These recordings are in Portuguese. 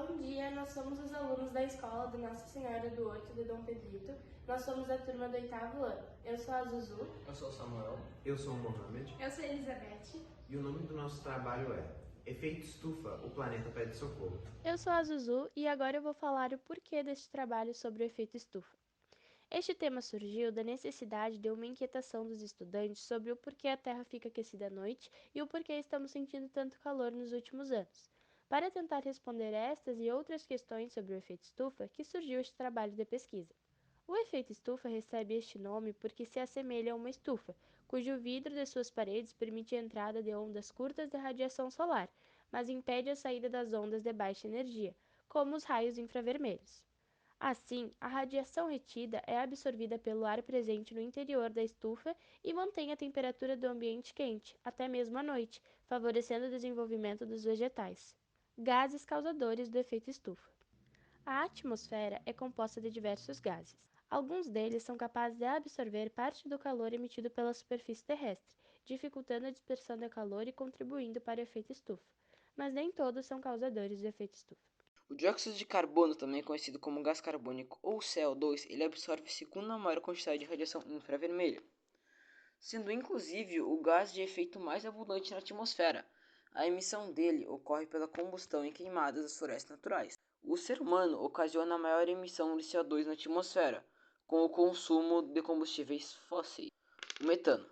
Bom dia, nós somos os alunos da escola de Nossa Senhora do Horto de Dom Pedrito. Nós somos a turma do 8º ano. Eu sou a Zuzu. Eu sou o Samuel. Eu sou o Mohamed. Eu sou a Elizabeth. E o nome do nosso trabalho é Efeito Estufa, o planeta pede socorro. Eu sou a Zuzu e agora eu vou falar o porquê deste trabalho sobre o efeito estufa. Este tema surgiu da necessidade de uma inquietação dos estudantes sobre o porquê a Terra fica aquecida à noite e o porquê estamos sentindo tanto calor nos últimos anos. Para tentar responder estas e outras questões sobre o efeito estufa, que surgiu este trabalho de pesquisa. O efeito estufa recebe este nome porque se assemelha a uma estufa, cujo vidro de suas paredes permite a entrada de ondas curtas de radiação solar, mas impede a saída das ondas de baixa energia, como os raios infravermelhos. Assim, a radiação retida é absorvida pelo ar presente no interior da estufa e mantém a temperatura do ambiente quente, até mesmo à noite, favorecendo o desenvolvimento dos vegetais. Gases causadores do efeito estufa. A atmosfera é composta de diversos gases. Alguns deles são capazes de absorver parte do calor emitido pela superfície terrestre, dificultando a dispersão de calor e contribuindo para o efeito estufa. Mas nem todos são causadores do efeito estufa. O dióxido de carbono, também conhecido como gás carbônico ou CO2, ele absorve a segunda maior quantidade de radiação infravermelha, sendo inclusive o gás de efeito mais abundante na atmosfera. A emissão dele ocorre pela combustão em queimadas das florestas naturais. O ser humano ocasiona a maior emissão de CO2 na atmosfera, com o consumo de combustíveis fósseis. O metano.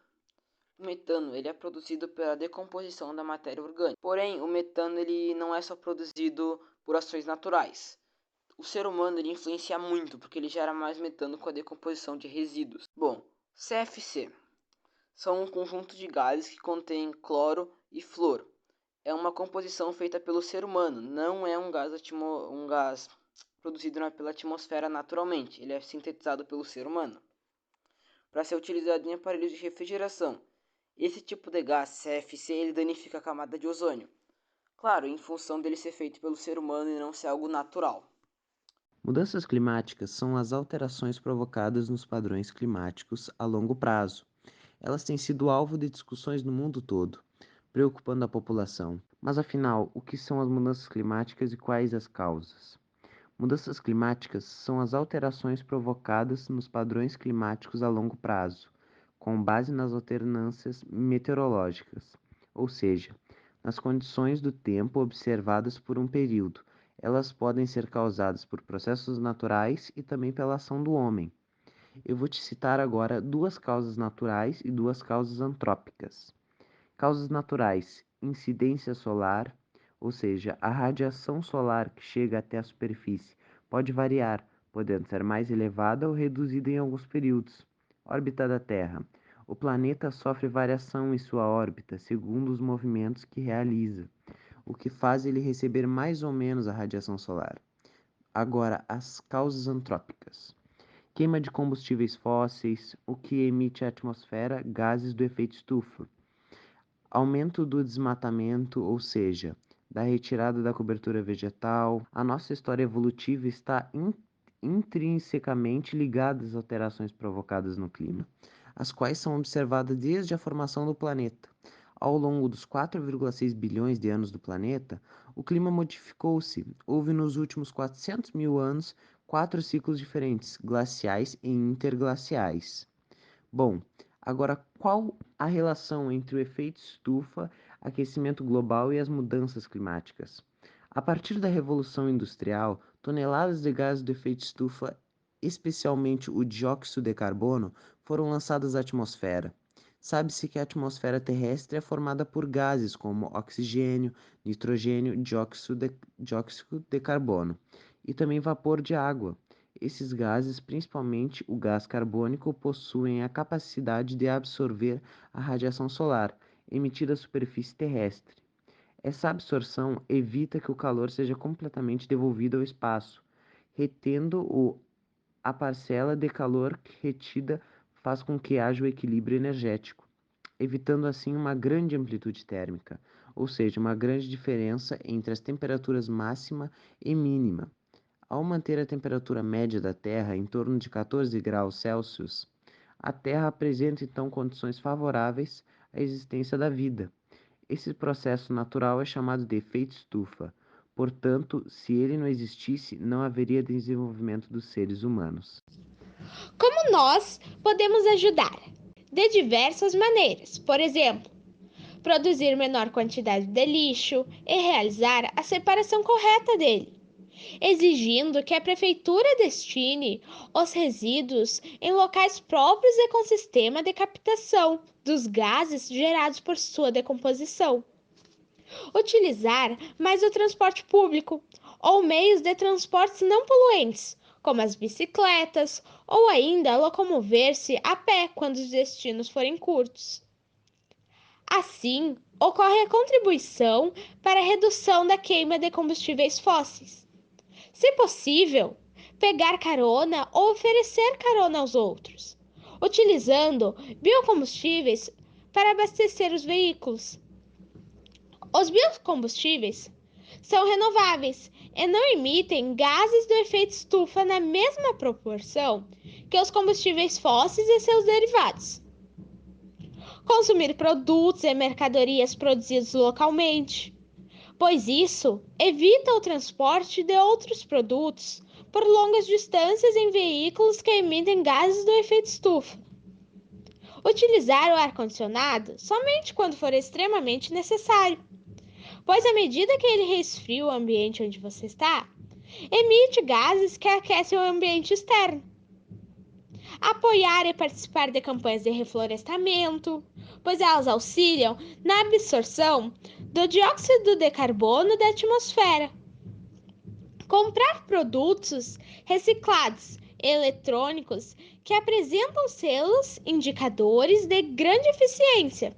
O metano ele é produzido pela decomposição da matéria orgânica. Porém, o metano ele não é só produzido por ações naturais. O ser humano ele influencia muito, porque ele gera mais metano com a decomposição de resíduos. Bom, CFC são um conjunto de gases que contém cloro e flúor. É uma composição feita pelo ser humano, não é um gás produzido pela atmosfera naturalmente. Ele é sintetizado pelo ser humano para ser utilizado em aparelhos de refrigeração. Esse tipo de gás, CFC, ele danifica a camada de ozônio. Claro, em função dele ser feito pelo ser humano e não ser algo natural. Mudanças climáticas são as alterações provocadas nos padrões climáticos a longo prazo. Elas têm sido alvo de discussões no mundo todo, preocupando a população. Mas afinal, o que são as mudanças climáticas e quais as causas? Mudanças climáticas são as alterações provocadas nos padrões climáticos a longo prazo, com base nas alternâncias meteorológicas, ou seja, nas condições do tempo observadas por um período. Elas podem ser causadas por processos naturais e também pela ação do homem. Eu vou te citar agora duas causas naturais e duas causas antrópicas. Causas naturais: incidência solar, ou seja, a radiação solar que chega até a superfície pode variar, podendo ser mais elevada ou reduzida em alguns períodos. Órbita da Terra: o planeta sofre variação em sua órbita segundo os movimentos que realiza, o que faz ele receber mais ou menos a radiação solar. Agora, as causas antrópicas. Queima de combustíveis fósseis, o que emite à atmosfera gases do efeito estufa. Aumento do desmatamento, ou seja, da retirada da cobertura vegetal. A nossa história evolutiva está intrinsecamente ligada às alterações provocadas no clima, as quais são observadas desde a formação do planeta. Ao longo dos 4,6 bilhões de anos do planeta, o clima modificou-se. Houve nos últimos 400 mil anos 4 ciclos diferentes, glaciais e interglaciais. Bom, agora qual a relação entre o efeito estufa, aquecimento global e as mudanças climáticas? A partir da Revolução Industrial, toneladas de gases do efeito estufa, especialmente o dióxido de carbono, foram lançadas à atmosfera. Sabe-se que a atmosfera terrestre é formada por gases como oxigênio, nitrogênio, dióxido de carbono e também vapor de água. Esses gases, principalmente o gás carbônico, possuem a capacidade de absorver a radiação solar emitida à superfície terrestre. Essa absorção evita que o calor seja completamente devolvido ao espaço, retendo a parcela de calor retida faz com que haja o equilíbrio energético, evitando assim uma grande amplitude térmica, ou seja, uma grande diferença entre as temperaturas máxima e mínima. Ao manter a temperatura média da Terra em torno de 14 graus Celsius, a Terra apresenta então condições favoráveis à existência da vida. Esse processo natural é chamado de efeito estufa, Portanto, se ele não existisse, não haveria desenvolvimento dos seres humanos. Como nós podemos ajudar? De diversas maneiras. Por exemplo, produzir menor quantidade de lixo e realizar a separação correta dele, exigindo que a prefeitura destine os resíduos em locais próprios e com sistema de captação dos gases gerados por sua decomposição. Utilizar mais o transporte público ou meios de transportes não poluentes, como as bicicletas, ou ainda locomover-se a pé quando os destinos forem curtos. Assim, ocorre a contribuição para a redução da queima de combustíveis fósseis. Se possível, pegar carona ou oferecer carona aos outros, utilizando biocombustíveis para abastecer os veículos. Os biocombustíveis são renováveis e não emitem gases do efeito estufa na mesma proporção que os combustíveis fósseis e seus derivados. Consumir produtos e mercadorias produzidos localmente, pois isso evita o transporte de outros produtos por longas distâncias em veículos que emitem gases do efeito estufa. Utilizar o ar-condicionado somente quando for extremamente necessário, pois à medida que ele resfria o ambiente onde você está, emite gases que aquecem o ambiente externo. Apoiar e participar de campanhas de reflorestamento, pois elas auxiliam na absorção do dióxido de carbono da atmosfera. Comprar produtos reciclados e eletrônicos que apresentam selos indicadores de grande eficiência,